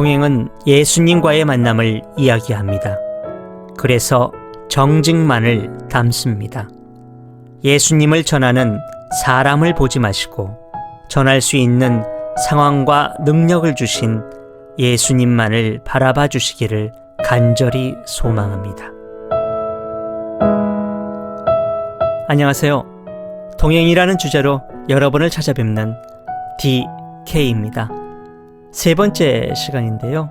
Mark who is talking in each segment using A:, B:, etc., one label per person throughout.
A: 동행은 예수님과의 만남을 이야기합니다. 그래서 정직만을 담습니다. 예수님을 전하는 사람을 보지 마시고 전할 수 있는 상황과 능력을 주신 예수님만을 바라봐 주시기를 간절히 소망합니다. 안녕하세요. 동행이라는 주제로 여러분을 찾아뵙는 DK입니다. 세 번째 시간인데요.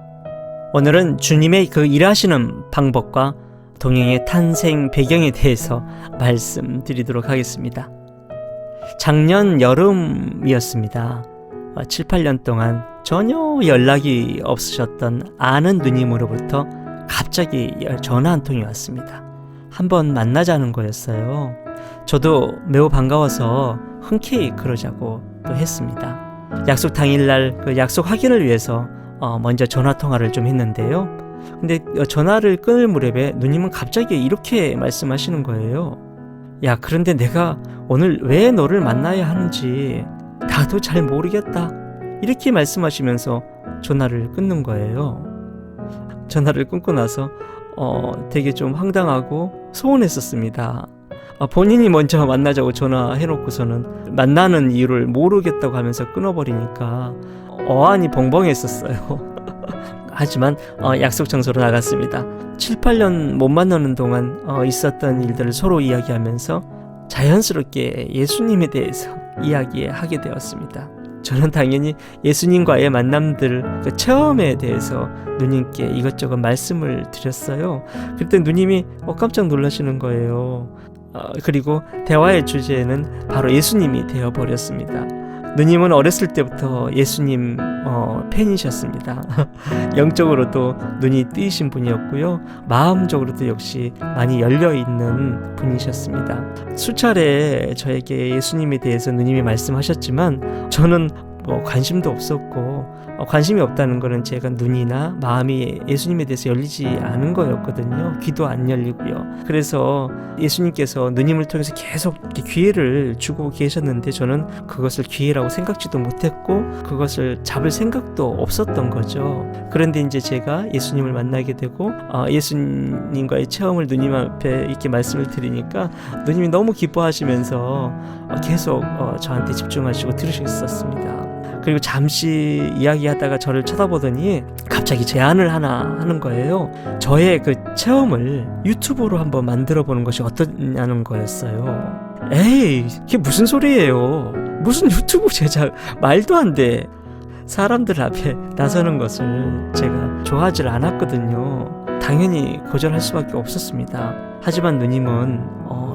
A: 오늘은 주님의 그 일하시는 방법과 동행의 탄생 배경에 대해서 말씀드리도록 하겠습니다. 작년 여름이었습니다. 7, 8년 동안 전혀 연락이 없으셨던 아는 누님으로부터 갑자기 전화 한 통이 왔습니다. 한번 만나자는 거였어요. 저도 매우 반가워서 흔쾌히 그러자고 또 했습니다. 약속 당일날 그 약속 확인을 위해서 먼저 전화 통화를 좀 했는데요. 근데 전화를 끊을 무렵에 누님은 갑자기 이렇게 말씀하시는 거예요. 야, 그런데 내가 오늘 왜 너를 만나야 하는지 나도 잘 모르겠다. 이렇게 말씀하시면서 전화를 끊는 거예요. 전화를 끊고 나서 되게 좀 황당하고 소원했었습니다. 본인이 먼저 만나자고 전화해놓고서는 만나는 이유를 모르겠다고 하면서 끊어버리니까 어안이 벙벙했었어요. 하지만 약속 장소로 나갔습니다. 7, 8년 못 만나는 동안 있었던 일들을 서로 이야기하면서 자연스럽게 예수님에 대해서 이야기하게 되었습니다. 저는 당연히 예수님과의 만남들 그 체험에 대해서 누님께 이것저것 말씀을 드렸어요. 그때 누님이 깜짝 놀라시는 거예요. 그리고 대화의 주제는 바로 예수님이 되어버렸습니다. 누님은 어렸을 때부터 예수님 팬이셨습니다. 영적으로도 눈이 뜨이신 분이었고요. 마음적으로도 역시 많이 열려있는 분이셨습니다. 수차례 저에게 예수님에 대해서 누님이 말씀하셨지만 저는 관심도 없었고 관심이 없다는 거는 제가 눈이나 마음이 예수님에 대해서 열리지 않은 거였거든요. 귀도 안 열리고요. 그래서 예수님께서 누님을 통해서 계속 기회를 주고 계셨는데 저는 그것을 기회라고 생각지도 못했고 그것을 잡을 생각도 없었던 거죠. 그런데 이제 제가 예수님을 만나게 되고 예수님과의 체험을 누님 앞에 이렇게 말씀을 드리니까 누님이 너무 기뻐하시면서 계속 저한테 집중하시고 들으셨었습니다. 그리고 잠시 이야기하다가 저를 쳐다보더니 갑자기 제안을 하나 하는 거예요. 저의 그 체험을 유튜브로 한번 만들어 보는 것이 어떠냐는 거였어요. 에이, 이게 무슨 소리예요? 무슨 유튜브 제작, 말도 안 돼. 사람들 앞에 나서는 것을 제가 좋아하지 않았거든요. 당연히 거절할 수밖에 없었습니다. 하지만 누님은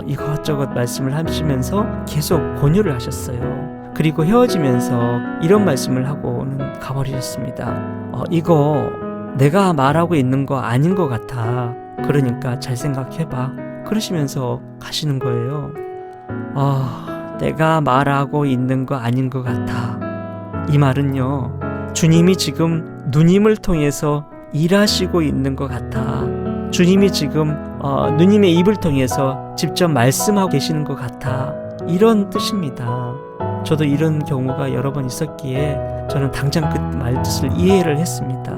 A: 이것저것 말씀을 하시면서 계속 권유를 하셨어요. 그리고 헤어지면서 이런 말씀을 하고는 가버리셨습니다. 이거 내가 말하고 있는 거 아닌 것 같아. 그러니까 잘 생각해봐. 그러시면서 가시는 거예요. 내가 말하고 있는 거 아닌 것 같아. 이 말은요, 주님이 지금 누님을 통해서 일하시고 있는 것 같아. 주님이 지금 누님의 입을 통해서 직접 말씀하고 계시는 것 같아. 이런 뜻입니다. 저도 이런 경우가 여러 번 있었기에 저는 당장 그 말뜻을 이해를 했습니다.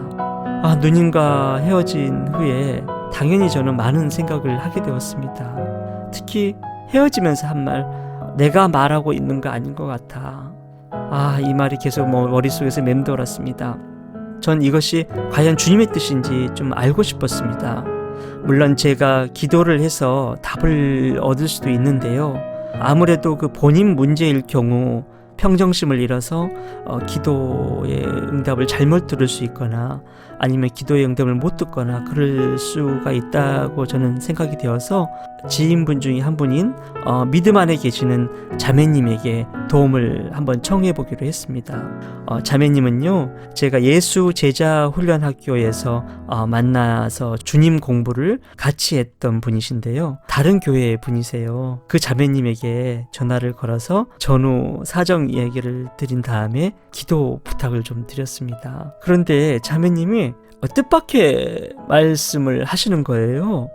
A: 누님과 헤어진 후에 당연히 저는 많은 생각을 하게 되었습니다. 특히 헤어지면서 한 말, 내가 말하고 있는 거 아닌 것 같아. 이 말이 계속 머릿속에서 맴돌았습니다. 전 이것이 과연 주님의 뜻인지 좀 알고 싶었습니다. 물론 제가 기도를 해서 답을 얻을 수도 있는데요. 아무래도 그 본인 문제일 경우 평정심을 잃어서 기도의 응답을 잘못 들을 수 있거나 아니면 기도의 응답을 못 듣거나 그럴 수가 있다고 저는 생각이 되어서 지인분 중에 한 분인 믿음 안에 계시는 자매님에게 도움을 한번 청해 보기로 했습니다. 자매님은요, 제가 예수 제자 훈련 학교에서 만나서 주님 공부를 같이 했던 분이신데요. 다른 교회 분이세요. 그 자매님에게 전화를 걸어서 전후 사정 이야기를 드린 다음에 기도 부탁을 좀 드렸습니다. 그런데 자매님이 뜻밖의 말씀을 하시는 거예요.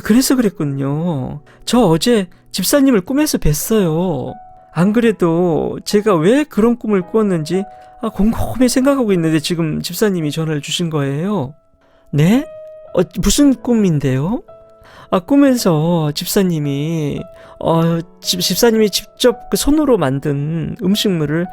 A: 그래서 그랬군요. 저 어제 집사님을 꿈에서 뵀어요. 안 그래도 제가 왜 그런 꿈을 꾸었는지 곰곰이 생각하고 있는데 지금 집사님이 전화를 주신 거예요. 네? 무슨 꿈인데요? 꿈에서 집사님이 집사님이 직접 그 손으로 만든 음식물을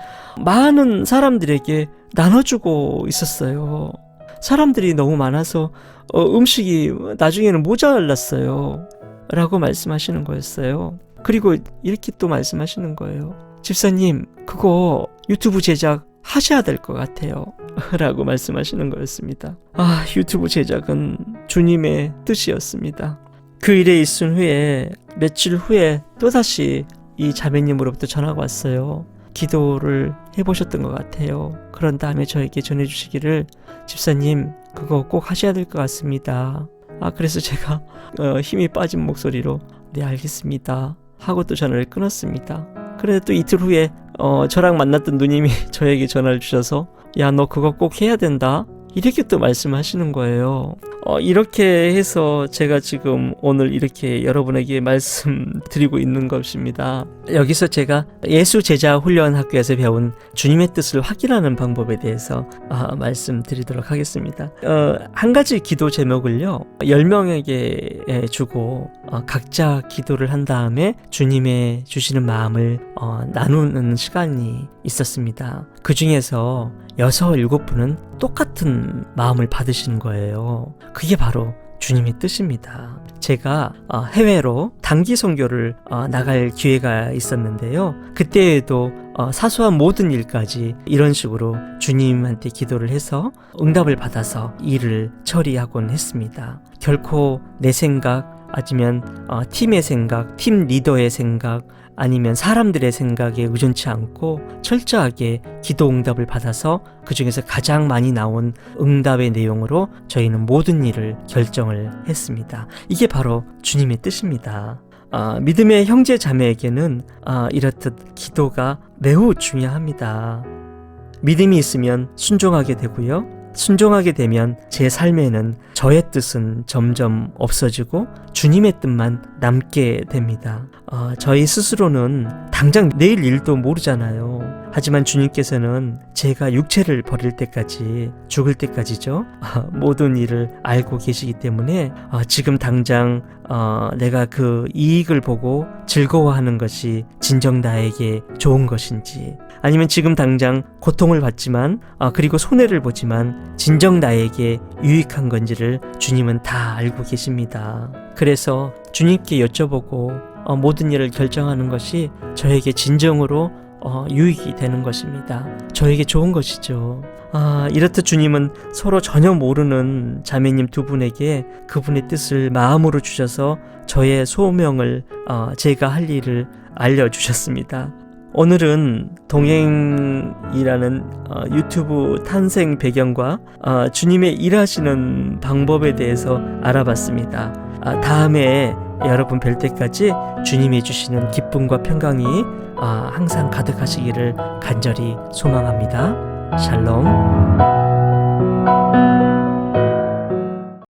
A: 많은 사람들에게 나눠주고 있었어요. 사람들이 너무 많아서 음식이 나중에는 모자랐어요. 라고 말씀하시는 거였어요. 그리고 이렇게 또 말씀하시는 거예요. 집사님, 그거 유튜브 제작 하셔야 될 것 같아요. 라고 말씀하시는 거였습니다. 유튜브 제작은 주님의 뜻이었습니다. 그 일에 있은 후에 며칠 후에 또다시 이 자매님으로부터 전화가 왔어요. 기도를 해보셨던 것 같아요. 그런 다음에 저에게 전해주시기를 집사님 그거 꼭 하셔야 될 것 같습니다. 그래서 제가 힘이 빠진 목소리로 네 알겠습니다 하고 또 전화를 끊었습니다. 그런데 또 이틀 후에 저랑 만났던 누님이 저에게 전화를 주셔서 야 너 그거 꼭 해야 된다 이렇게 또 말씀하시는 거예요. 이렇게 해서 제가 지금 오늘 이렇게 여러분에게 말씀드리고 있는 것입니다. 여기서 제가 예수 제자 훈련 학교에서 배운 주님의 뜻을 확인하는 방법에 대해서 말씀드리도록 하겠습니다. 한 가지 기도 제목을요 10명에게 주고 각자 기도를 한 다음에 주님의 주시는 마음을 나누는 시간이 있었습니다. 그 중에서 6, 7분은 똑같은 마음을 받으시는 거예요. 그게 바로 주님의 뜻입니다. 제가 해외로 단기 선교를 나갈 기회가 있었는데요. 그때에도 사소한 모든 일까지 이런 식으로 주님한테 기도를 해서 응답을 받아서 일을 처리하곤 했습니다. 결코 내 생각 아니면 팀의 생각, 팀 리더의 생각 아니면 사람들의 생각에 의존치 않고 철저하게 기도 응답을 받아서 그 중에서 가장 많이 나온 응답의 내용으로 저희는 모든 일을 결정을 했습니다. 이게 바로 주님의 뜻입니다. 믿음의 형제 자매에게는 이렇듯 기도가 매우 중요합니다. 믿음이 있으면 순종하게 되고요. 순종하게 되면 제 삶에는 저의 뜻은 점점 없어지고 주님의 뜻만 남게 됩니다. 저희 스스로는 당장 내일 일도 모르잖아요. 하지만 주님께서는 제가 육체를 버릴 때까지, 죽을 때까지죠. 모든 일을 알고 계시기 때문에 지금 당장 내가 그 이익을 보고 즐거워하는 것이 진정 나에게 좋은 것인지, 아니면 지금 당장 고통을 받지만 그리고 손해를 보지만 진정 나에게 유익한 건지를 주님은 다 알고 계십니다. 그래서 주님께 여쭤보고 모든 일을 결정하는 것이 저에게 진정으로 유익이 되는 것입니다. 저에게 좋은 것이죠. 이렇듯 주님은 서로 전혀 모르는 자매님 두 분에게 그분의 뜻을 마음으로 주셔서 저의 소명을 제가 할 일을 알려주셨습니다. 오늘은 동행이라는 유튜브 탄생 배경과 주님의 일하시는 방법에 대해서 알아봤습니다. 다음에 여러분 뵐 때까지 주님이 주시는 기쁨과 평강이 항상 가득하시기를 간절히 소망합니다. 샬롬.